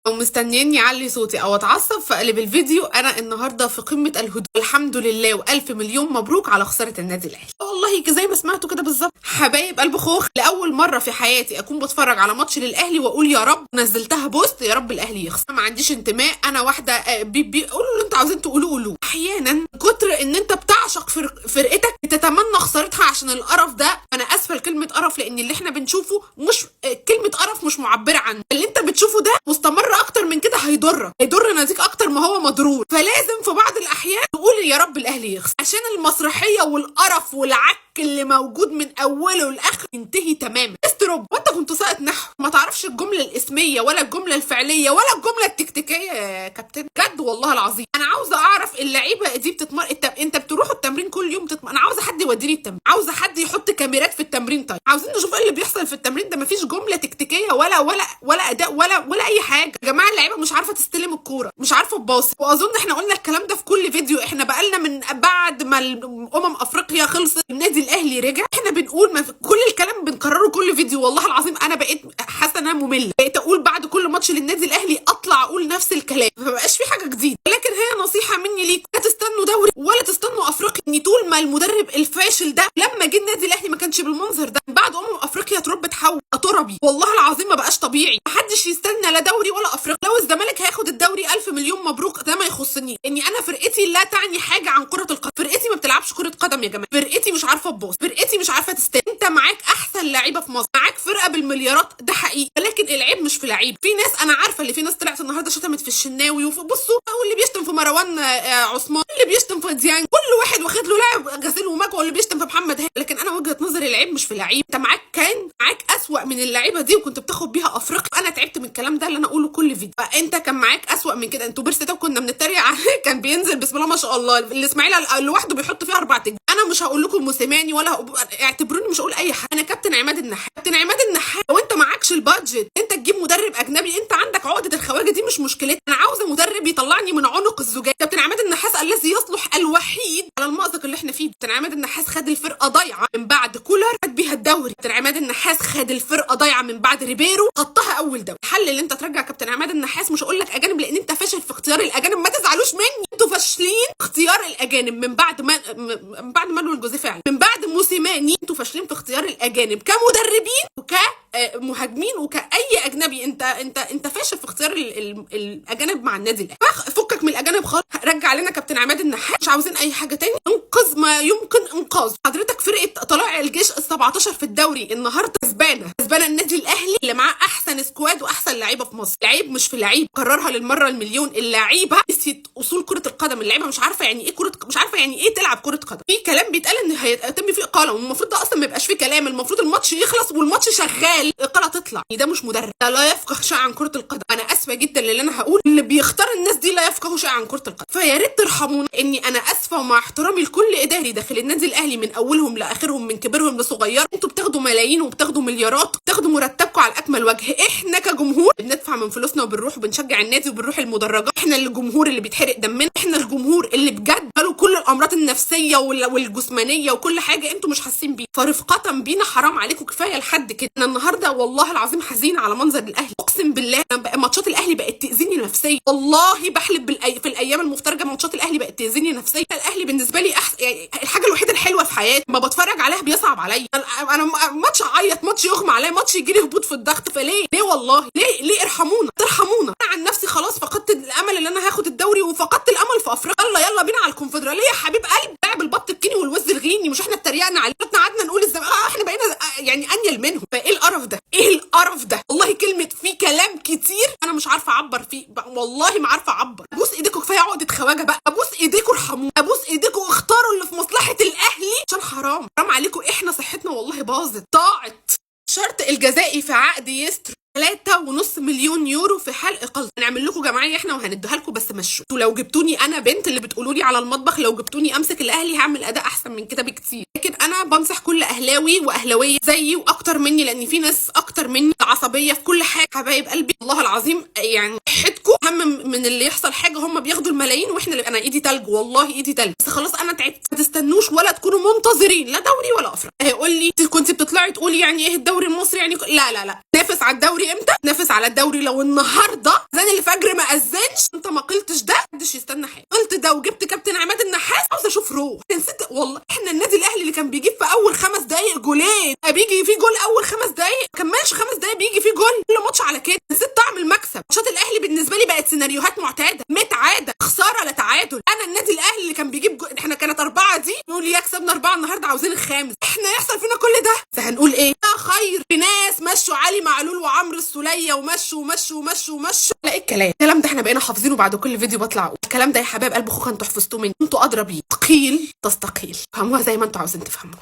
او مستنيني اعلي صوتي او اتعصب فاقلب الفيديو. انا النهارده في قمه الهدوء الحمد لله، والف مليون مبروك على خساره النادي الاهلي. والله زي ما سمعتوا كده بالظبط، حبايب قلب خوخ، لاول مره في حياتي اكون بتفرج على ماتش للاهلي واقول يا رب. نزلتها بوست يا رب الاهلي يخسر. ما عنديش انتماء، انا واحده قولوا اللي انتوا عاوزين تقولوه قولوه. احيانا كتر ان انت بتعشق فرقتك بتتمنى خسارتها عشان القرف ده. انا اسفه لكلمه قرف، لان اللي احنا بنشوفه مش كلمه قرف، مش معبره عنه. اللي انت بتشوفه ده مستمر اكتر من كده هيضر ناديك اكتر ما هو مضرور. فلازم في بعض الاحيان تقول يا رب الاهلي يخسر عشان المسرحيه والقرف والعك اللي موجود من اوله لاخره ينتهي تماما. استروب، وانت كنت ساقط نحو ما تعرفش الجمله الاسميه ولا الجمله الفعليه ولا الجمله التكتيكيه يا كابتن. بجد والله العظيم انا عاوزه اعرف اللعيبه دي انت بتروحوا التمرين كل يوم انا عاوزه حد يوديني التمرين، عاوزه حد يحط كاميرات في التمرين. طيب عاوزين نشوف ايه اللي بيحصل في التمرين ده. مفيش جمله تكتيكيه ولا اداء ولا اي حاجه. يا جماعه اللعيبه مش عارفه تستلم الكوره، مش عارفه تباصي. واظن احنا قلنا الكلام ده في كل فيديو. احنا بقالنا من بعد ما افريقيا خلصت النادي الاهلي رجع احنا بنقول كل الكلام بنكرره كل فيديو. والله العظيم انا بقيت حاسه انها ممله، بقيت اقول بعد كل ماتش للنادي الاهلي اطلع اقول نفس الكلام، ما بقاش في حاجه جديده. لكن هي نصيحه مني ليكم، لا تستنوا دوري ولا تستنوا افريقيا. ان طول ما المدرب الفاشل ده لما جه النادي الاهلي ما كانش بالمنظر ده. بعد افريقيا تراب تحول تربي، والله العظيم ما بقاش طبيعي. محدش يستنى لا دوري ولا افريقيا. لو الزمالك هياخد الدوري الف مليون مبروك، ده ما يخصني. اني انا فرقتي لا تعني حاجه عن كره القدم. فرقتي ما بتلعبش كره قدم يا جماعه، فرقتي مش عارفه تباص، فرقتي مش عارفه تستلم. انت معاك احسن لعيبه في مصر، معاك فرقه بالمليارات، ده حقيقي. لكن العيب مش في لعيب. في ناس انا عارفه اللي في ناس طلعت النهارده شتمت في الشناوي بصوا، واللي بيشتم في مروان عثمان، اللي بيشتم في ديانج، كل واحد واخد له لاعب غسيل ومكوى، واللي بيشتم في محمد هاني. لكن انا وجهه نظري العيب مش في لعيب. انت معاك اسوأ من اللعيبه دي وكنت بتاخد بيها افريقيا. انا تعبت من الكلام ده اللي انا اقوله كل فيديو. فانت كان معاك اسوأ من كده. انتوا بيرسي ده كنا بنتريق عليه كان بينزل بسم الله ما شاء الله الاسماعيلي لوحده بيحط فيها 4 تجوان. انا مش هقول لكم موسيماني ولا اعتبروني مش هقول اي حاجه. انا كابتن عماد النحاس. كابتن عماد النحاس لو انت معكش البادجت انت تجيب مدرب اجنبي، انت عندك عقده الخواجه دي مش مشكلتي. انا عاوزه مدرب يطلعني من عنق الزجاج. كابتن عماد النحاس الذي يصلح الوحيد على المأزق اللي احنا فيه. كابتن عماد النحاس خد الفرقه ضايعه من بعد كولر خد بيها الدوري. كابتن عماد النحاس خد الفرقه ضايعه من بعد ريبيرو حطها اول دوري. الحل اللي انت ترجع كابتن عماد النحاس. مش هقول لك اجانب لان انت فاشل في اختيار الاجانب، ما تزعلوش مني. انتوا فاشلين في اختيار الاجانب من بعد مانويل جوزيه فعلا، من بعد موسيماني. انتوا فاشلين في اختيار الاجانب كمدربين وكمهاجمين وكاي اجنبي. انت فاشل في اختيار الاجانب مع النادي الاهلي. فكك من الاجانب خالص، رجع لنا كابتن عماد النحاس. مش عاوزين اي حاجه تاني. انقذ ما يمكن انقاذه. حضرتك فرقه طلائع الجيش ال17 في الدوري النهارده كسبانه النادي الاهلي اللي معاه احسن سكواد واحسن لعيبه في مصر. لعيب مش في لعيب، كررها للمره المليون. اللعيبه نسيت اصول كره القدم. اللعيبه مش عارفه يعني ايه مش عارفه يعني ايه تلعب كره قدم. في كلام بيتقال ان هيتم فيه اقاله، والمفروض ده اصلا ما يبقاش فيه كلام. المفروض الماتش يخلص والماتش شغال الاقاله تطلع. ده مش مدرب، ده لا يفقه شيء عن كره القدم. انا اسفه جدا اللي انا هقول، اللي بيختار الناس دي لا يفقهوا شيء عن كره القدم. فيا ريت ترحمونا. اني انا اسفه ومع احترامي لكل اداري داخل النادي الاهلي من اولهم لاخرهم، من كبيرهم لصغير. انتوا بتاخدوا ملايين وبتاخدوا مليارات وبتاخدوا مرتبكم على اكمل وجه. احنا كجمهور بندفع من فلوسنا وبنروح وبنشجع النادي وبنروح المدرجات. احنا الجمهور اللي بيتحرق دمنا، احنا الجمهور اللي بجد له كل الامراض النفسيه والجسمانيه وكل حاجه انتوا مش حاسين بيها. فرفقه بينا حرام عليكم كفايه لحد كده. انا النهارده والله العظيم حزينه على منظر الاهلي. اقسم بالله ماتشات الاهلي بقت تاذيني نفسيا. والله بحلف في الايام المفترجه ماتشات الاهلي بقت تاذيني نفسيا. الاهلي بالنسبه لي يعني الحاجه الوحيده الحلوه في حياتي. ما بتفرج عليها بيصعب عليا. انا ماتش اعيط، ماتش يغمى عليا، ماتش يجي لي هبوط في الضغط. فليه والله ليه ارحمونا. انا عن نفسي خلاص فقدت الامل اللي انا هاخد الدوري وفقدت الامل في افريقيا. يلا بينا على الكونفدراليه يا حبيب قلب. لاعب البط الكيني والوز الغيني. مش احنا اتريقنا عليه قعدنا نقول احنا بقينا يعني انيل منهم. فايه القرف ده؟ ايه القرف ده؟ والله كلمه في كلام كتير انا مش عارفه اعبر فيه. والله ما عارفه اعبر. ابوس ايديكم كفايه عقده خواجه بقى. ابوس ايديكم ارحمونا. ابوس ايديكم اختاروا اللي في مصلحه الاهلي عشان حرام عليكم. احنا صحتنا والله باظت ضاعت. الشرط الجزائي في عقد يستر 3.5 مليون يورو في حال اقالته. هنعمل لكم جمعيه احنا وهنديها لكم، بس مشوا. انتوا لو جبتوني انا بنت اللي بتقولوا لي على المطبخ، لو جبتوني امسك الاهلي هعمل اداء احسن من كده بكتير. لكن انا بنصح كل اهلاوي واهلاويه زيي واكتر مني، لان في ناس اكتر مني عصبيه في كل حاجه. حبايب قلبي والله العظيم يعني حدكم اهم من اللي يحصل حاجه. هم بياخدوا الملايين واحنا اللي انا ايدي تلج، والله ايدي تلج. بس خلاص انا تعبت. ما تستنوش ولا تكونوا منتظرين لا دوري ولا افريقيا. هيقول لي كنت بتطلعي تقولي يعني ايه الدوري المصري يعني لا لا لا. نافس على الدوري امتى؟ نافس على الدوري لو النهارده اذان الفجر ما اذنش انت ما قلتش ده، محدش يستنى حاجه. قلت ده وجبت كابتن عماد النحاس، عاوز اشوف روح. نسيت والله. احنا النادي الاهلي اللي كان بيجيب في اول 5 دقايق جولين، بيجي فيه جول اول 5 دقايق، ما كملش 5 دقايق بيجي فيه جول. كل ماتش على كده. نسيت طعم المكسب. ماتشات الاهلي بالنسبه لي بقت سيناريوهات معتاده، متعاده، خساره لا تعادل. انا النادي الاهلي اللي كان بيجيب جول، احنا كانت 4 دي نقول يا كسبنا 4 النهارده عاوزين الخامس. احنا يحصل فينا كل ده بس هنقول ايه؟ لا خير. في ناس مشوا علي معلول وعمرو السوليه ومشوا. لا الكلام ده احنا بقينا حافظينه. بعد كل فيديو بطلع اقول الكلام ده يا حبايب قلب اخوك انتوا حفظتوه مني. انتوا ادرى بيه. تقيل تستقيل، فهموها زي ما انتوا عاوزين تفهموها.